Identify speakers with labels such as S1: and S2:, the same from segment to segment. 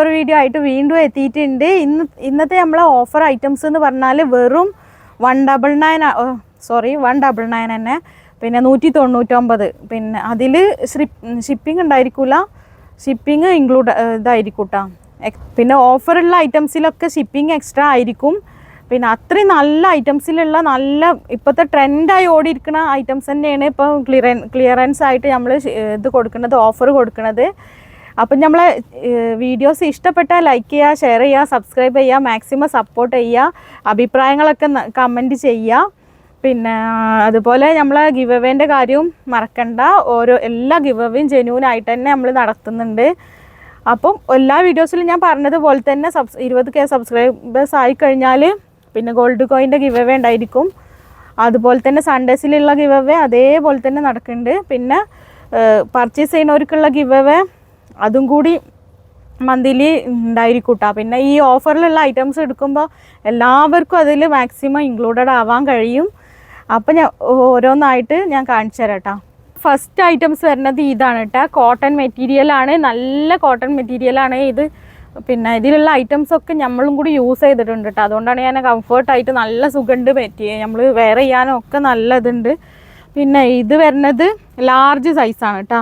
S1: ഒരു വീഡിയോ ആയിട്ട് വീണ്ടും എത്തിയിട്ടുണ്ട്. ഇന്നത്തെ നമ്മളെ ഓഫർ ഐറ്റംസ് എന്ന് പറഞ്ഞാൽ വെറും 199 തന്നെ. പിന്നെ 199. പിന്നെ അതിൽ ഷിപ്പിംഗ് ഉണ്ടായിരിക്കില്ല, ഷിപ്പിംഗ് ഇൻക്ലൂഡ് ഇതായിരിക്കും കേട്ടോ. പിന്നെ ഓഫറുള്ള ഐറ്റംസിലൊക്കെ ഷിപ്പിംഗ് എക്സ്ട്രാ ആയിരിക്കും. പിന്നെ അത്രയും നല്ല ഐറ്റംസിലുള്ള നല്ല ഇപ്പോഴത്തെ ട്രെൻഡായി ഓടിയിരിക്കുന്ന ഐറ്റംസ് തന്നെയാണ് ഇപ്പോൾ ക്ലിയറൻസ് ആയിട്ട് നമ്മൾ ഇത് കൊടുക്കുന്നത്, ഓഫർ കൊടുക്കുന്നത്. അപ്പം നമ്മളെ വീഡിയോസ് ഇഷ്ടപ്പെട്ടാൽ ലൈക്ക് ചെയ്യുക, ഷെയർ ചെയ്യുക, സബ്സ്ക്രൈബ് ചെയ്യുക, മാക്സിമം സപ്പോർട്ട് ചെയ്യുക, അഭിപ്രായങ്ങളൊക്കെ കമൻറ്റ് ചെയ്യുക. പിന്നെ അതുപോലെ നമ്മളെ ഗിവ് അവേൻ്റെ കാര്യവും മറക്കണ്ട. എല്ലാ ഗിവ് അവേയും ജെന്യൂനായിട്ട് തന്നെ നമ്മൾ നടത്തുന്നുണ്ട്. അപ്പം എല്ലാ വീഡിയോസിലും ഞാൻ പറഞ്ഞതുപോലെ തന്നെ 20K സബ്സ്ക്രൈബേഴ്സ് ആയിക്കഴിഞ്ഞാൽ പിന്നെ ഗോൾഡ് കോയിൻ്റെ ഗിവ് അവേ ഉണ്ടായിരിക്കും. അതുപോലെ തന്നെ സൺഡേസിലുള്ള ഗിവ് അവേ അതേപോലെ തന്നെ നടക്കുന്നുണ്ട്. പിന്നെ പർച്ചേസ് ചെയ്യുന്നവർക്കുള്ള ഗിവ് അവേ അതും കൂടി മന്ത്ലി ഉണ്ടായിരിക്കും കേട്ടോ. പിന്നെ ഈ ഓഫറിലുള്ള ഐറ്റംസ് എടുക്കുമ്പോൾ എല്ലാവർക്കും അതിൽ മാക്സിമം ഇൻക്ലൂഡഡ് ആവാൻ കഴിയും. അപ്പം ഞാൻ ഓരോന്നായിട്ട് ഞാൻ കാണിച്ചു തരാം കേട്ടോ. ഫസ്റ്റ് ഐറ്റംസ് വരുന്നത് ഇതാണ് കേട്ടോ. കോട്ടൺ മെറ്റീരിയലാണ്, നല്ല കോട്ടൺ മെറ്റീരിയലാണ് ഇത്. പിന്നെ ഇതിലുള്ള ഐറ്റംസൊക്കെ നമ്മളും കൂടി യൂസ് ചെയ്തിട്ടുണ്ട് കേട്ടോ. അതുകൊണ്ടാണ് ഞാൻ കംഫർട്ടായിട്ട് നല്ല സുഖമുണ്ട് മെറ്റീരിയൽ, നമ്മൾ വെയർ ചെയ്യാനും ഒക്കെ നല്ലതുണ്ട്. പിന്നെ ഇത് വരുന്നത് ലാർജ് സൈസാണ് കേട്ടോ.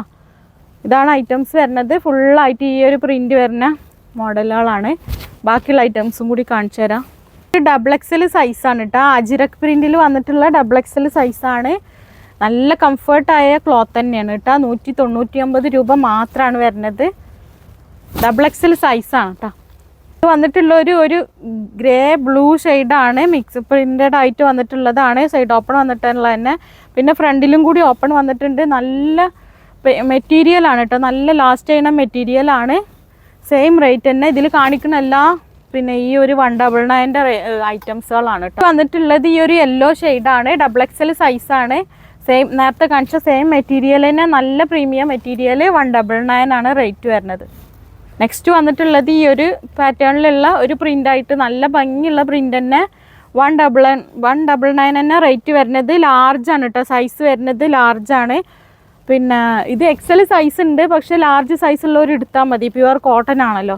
S1: ഇതാണ് ഐറ്റംസ് വരുന്നത്. ഫുള്ളായിട്ട് ഈ ഒരു പ്രിൻ്റ് വരുന്ന മോഡലുകളാണ്. ബാക്കിയുള്ള ഐറ്റംസും കൂടി കാണിച്ചു തരാം. XXL സൈസാണ് കേട്ടോ. അജിറക് പ്രിൻറ്റിൽ വന്നിട്ടുള്ള XXL സൈസാണ്. നല്ല കംഫർട്ടായ ക്ലോത്ത് തന്നെയാണ് കേട്ടോ. 199 രൂപ മാത്രമാണ് വരുന്നത്. XXL സൈസാണ് കേട്ടോ. ഇത് വന്നിട്ടുള്ള ഒരു ഗ്രേ ബ്ലൂ ഷെയ്ഡാണ്, മിക്സ് പ്രിൻ്റഡ് ആയിട്ട് വന്നിട്ടുള്ളതാണ്. സൈഡ് ഓപ്പൺ വന്നിട്ടുള്ളത് തന്നെ. പിന്നെ ഫ്രണ്ടിലും കൂടി ഓപ്പൺ വന്നിട്ടുണ്ട്. നല്ല മെറ്റീരിയലാണ് കേട്ടോ, നല്ല ലാസ്റ്റ് ചെയ്യുന്ന മെറ്റീരിയലാണ്. സെയിം റേറ്റ് തന്നെ ഇതിൽ കാണിക്കുന്ന എല്ലാ പിന്നെ ഈ ഒരു 199ൻ്റെ ഐറ്റംസുകളാണ് കേട്ടോ. വന്നിട്ടുള്ളത് ഈ ഒരു യെല്ലോ ഷെയ്ഡാണ്, XXL സൈസാണ്. സെയിം നേരത്തെ കാണിച്ച സെയിം മെറ്റീരിയൽ തന്നെ, നല്ല പ്രീമിയം മെറ്റീരിയൽ. 199 ആണ് റേറ്റ് വരുന്നത്. നെക്സ്റ്റ് വന്നിട്ടുള്ളത് ഈ ഒരു പാറ്റേണിലുള്ള ഒരു പ്രിൻ്റായിട്ട് നല്ല ഭംഗിയുള്ള പ്രിൻ്റ് തന്നെ. 199 തന്നെ റേറ്റ് വരുന്നത്. ലാർജാണ് കേട്ടോ സൈസ് വരുന്നത്, ലാർജാണ്. പിന്നെ ഇത് XL സൈസ് ഉണ്ട്, പക്ഷേ ലാർജ് സൈസുള്ളവർ എടുത്താൽ മതി, പ്യുവർ കോട്ടൺ ആണല്ലോ.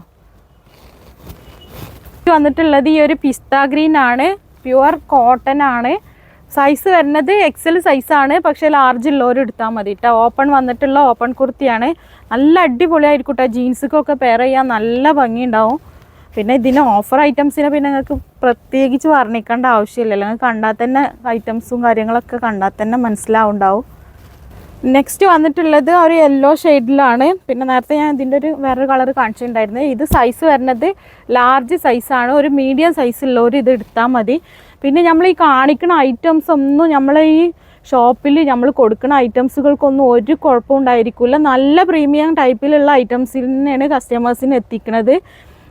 S1: വന്നിട്ടുള്ളത് ഈ ഒരു പിസ്ത ഗ്രീൻ ആണ്, പ്യുവർ കോട്ടൺ ആണ്. സൈസ് വരുന്നത് XL സൈസാണ്, പക്ഷേ ലാർജ് ഉള്ളവർ എടുത്താൽ മതി കേട്ടോ. ഓപ്പൺ വന്നിട്ടുള്ള ഓപ്പൺ കുർത്തിയാണ്. നല്ല അടിപൊളിയായിരിക്കും കേട്ടോ. ജീൻസൊക്കെ പെയർ ചെയ്യാൻ നല്ല ഭംഗിയുണ്ടാവും. പിന്നെ ഇതിന് ഓഫർ ഐറ്റംസിനെ പിന്നെ നിങ്ങൾക്ക് പ്രത്യേകിച്ച് വർണ്ണിക്കേണ്ട ആവശ്യമില്ലല്ലോ. നിങ്ങൾക്ക് കണ്ടാൽ തന്നെ ഐറ്റംസും കാര്യങ്ങളൊക്കെ കണ്ടാൽ തന്നെ മനസ്സിലാവുണ്ടാവും. നെക്സ്റ്റ് വന്നിട്ടുള്ളത് ഒരു യെല്ലോ ഷെയ്ഡിലാണ്. പിന്നെ നേരത്തെ ഞാൻ ഇതിൻ്റെ വേറൊരു കളർ കാണിച്ചിട്ടുണ്ടായിരുന്നു. ഇത് സൈസ് വരുന്നത് ലാർജ് സൈസാണ്. ഒരു മീഡിയം സൈസുള്ളവർ ഇത് എടുത്താൽ മതി. പിന്നെ നമ്മൾ ഈ കാണിക്കുന്ന ഐറ്റംസ് ഒന്നും നമ്മളെ ഈ ഷോപ്പിൽ നമ്മൾ കൊടുക്കുന്ന ഐറ്റംസുകൾക്കൊന്നും ഒരു കുഴപ്പം ഉണ്ടായിരിക്കില്ല. നല്ല പ്രീമിയം ടൈപ്പിലുള്ള ഐറ്റംസിൽ തന്നെയാണ് കസ്റ്റമേഴ്സിന് എത്തിക്കുന്നത്.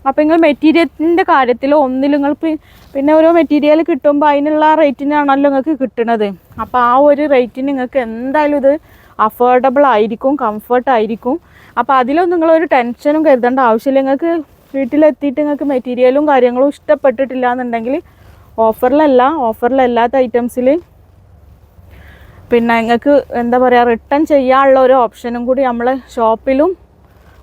S1: അപ്പോൾ നിങ്ങൾ മെറ്റീരിയലിൻ്റെ കാര്യത്തിൽ ഒന്നിലും നിങ്ങൾ പിന്നെ ഓരോ മെറ്റീരിയൽ കിട്ടുമ്പോൾ അതിനുള്ള റേറ്റിനാണല്ലോ നിങ്ങൾക്ക് കിട്ടുന്നത്. അപ്പോൾ ആ ഒരു റേറ്റിന് നിങ്ങൾക്ക് എന്തായാലും ഇത് അഫോർഡബിൾ ആയിരിക്കും, കംഫർട്ടായിരിക്കും. അപ്പോൾ അതിലൊന്നും നിങ്ങളൊരു ടെൻഷനും കരുതേണ്ട ആവശ്യമില്ല. നിങ്ങൾക്ക് വീട്ടിലെത്തിയിട്ട് നിങ്ങൾക്ക് മെറ്റീരിയലും കാര്യങ്ങളും ഇഷ്ടപ്പെട്ടിട്ടില്ല എന്നുണ്ടെങ്കിൽ ഓഫറിലല്ലാത്ത ഐറ്റംസിൽ പിന്നെ നിങ്ങൾക്ക് എന്താ പറയുക റിട്ടേൺ ചെയ്യാനുള്ള ഒരു ഓപ്ഷനും കൂടി നമ്മൾ ഷോപ്പിലും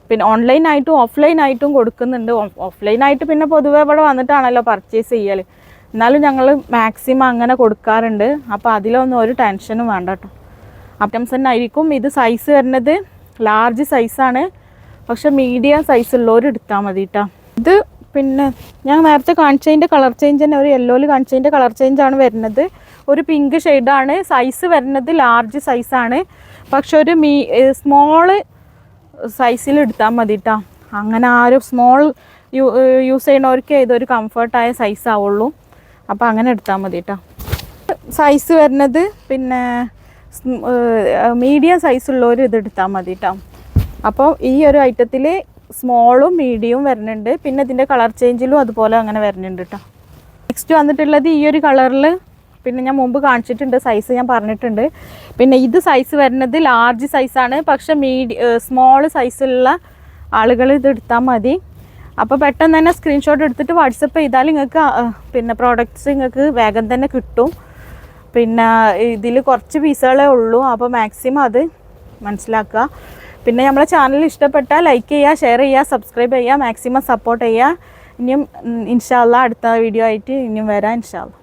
S1: പിന്നെ ഓൺലൈനായിട്ടും ഓഫ്ലൈനായിട്ടും കൊടുക്കുന്നുണ്ട്. ഓഫ്ലൈനായിട്ട് പിന്നെ പൊതുവെ ഇവിടെ വന്നിട്ടാണല്ലോ പർച്ചേസ് ചെയ്യൽ. എന്നാലും ഞങ്ങൾ മാക്സിമം അങ്ങനെ കൊടുക്കാറുണ്ട്. അപ്പോൾ അതിലൊന്നും ഒരു ടെൻഷനും വേണ്ട കേട്ടോ. ഐറ്റംസ് തന്നെ ആയിരിക്കും. ഇത് സൈസ് വരുന്നത് ലാർജ് സൈസാണ്, പക്ഷെ മീഡിയം സൈസുള്ളവർ എടുത്താൽ മതി കേട്ടോ. ഇത് പിന്നെ ഞാൻ നേരത്തെ കാണിച്ചതിൻ്റെ കളർ ചേഞ്ച് തന്നെ, ഒരു യെല്ലോയിൽ കാണിച്ചതിൻ്റെ കളർ ചേഞ്ചാണ് വരുന്നത്. ഒരു പിങ്ക് ഷെയ്ഡാണ്. സൈസ് വരുന്നത് ലാർജ് സൈസാണ്, പക്ഷെ ഒരു സ്മോള് സൈസിൽ എടുത്താൽ മതി കേട്ടോ. അങ്ങനെ ആ ഒരു സ്മോൾ യൂസ് ചെയ്യുന്നവർക്ക് ഇതൊരു കംഫർട്ടായ സൈസ് ആവുള്ളൂ. അപ്പോൾ അങ്ങനെ എടുത്താൽ മതി കേട്ടോ. സൈസ് വരുന്നത് പിന്നെ മീഡിയം സൈസുള്ളവർ ഇത് എടുത്താൽ മതി കേട്ടോ. അപ്പോൾ ഈ ഒരു ഐറ്റത്തിൽ സ്മോളും മീഡിയവും വരുന്നുണ്ട്. പിന്നെ ഇതിൻ്റെ കളർ ചേഞ്ചിലും അതുപോലെ അങ്ങനെ വരുന്നുണ്ട് കേട്ടോ. നെക്സ്റ്റ് വന്നിട്ടുള്ളത് ഈ ഒരു കളറിൽ പിന്നെ ഞാൻ മുമ്പ് കാണിച്ചിട്ടുണ്ട്, സൈസ് ഞാൻ പറഞ്ഞിട്ടുണ്ട്. പിന്നെ ഇത് സൈസ് വരുന്നത് ലാർജ് സൈസാണ്, പക്ഷേ സ്മോൾ സൈസുള്ള ആളുകൾ ഇത് എടുത്താൽ മതി. അപ്പോൾ പെട്ടെന്ന് തന്നെ സ്ക്രീൻഷോട്ട് എടുത്തിട്ട് വാട്സപ്പ് ചെയ്താൽ നിങ്ങൾക്ക് പിന്നെ പ്രോഡക്റ്റ്സ് നിങ്ങൾക്ക് വേഗം തന്നെ കിട്ടും. പിന്നെ ഇതിൽ കുറച്ച് പീസുകളേ ഉള്ളൂ, അപ്പോൾ മാക്സിമം അത് മനസ്സിലാക്കുക. പിന്നെ നമ്മളെ ചാനൽ ഇഷ്ടപ്പെട്ടാൽ ലൈക്ക് ചെയ്യുക, ഷെയർ ചെയ്യുക, സബ്സ്ക്രൈബ് ചെയ്യുക, മാക്സിമം സപ്പോർട്ട് ചെയ്യുക. ഇനിയും ഇൻഷാ അല്ലാഹ് അടുത്ത വീഡിയോ ആയിട്ട് ഇനിയും വരാം ഇൻഷാ അല്ലാഹ്.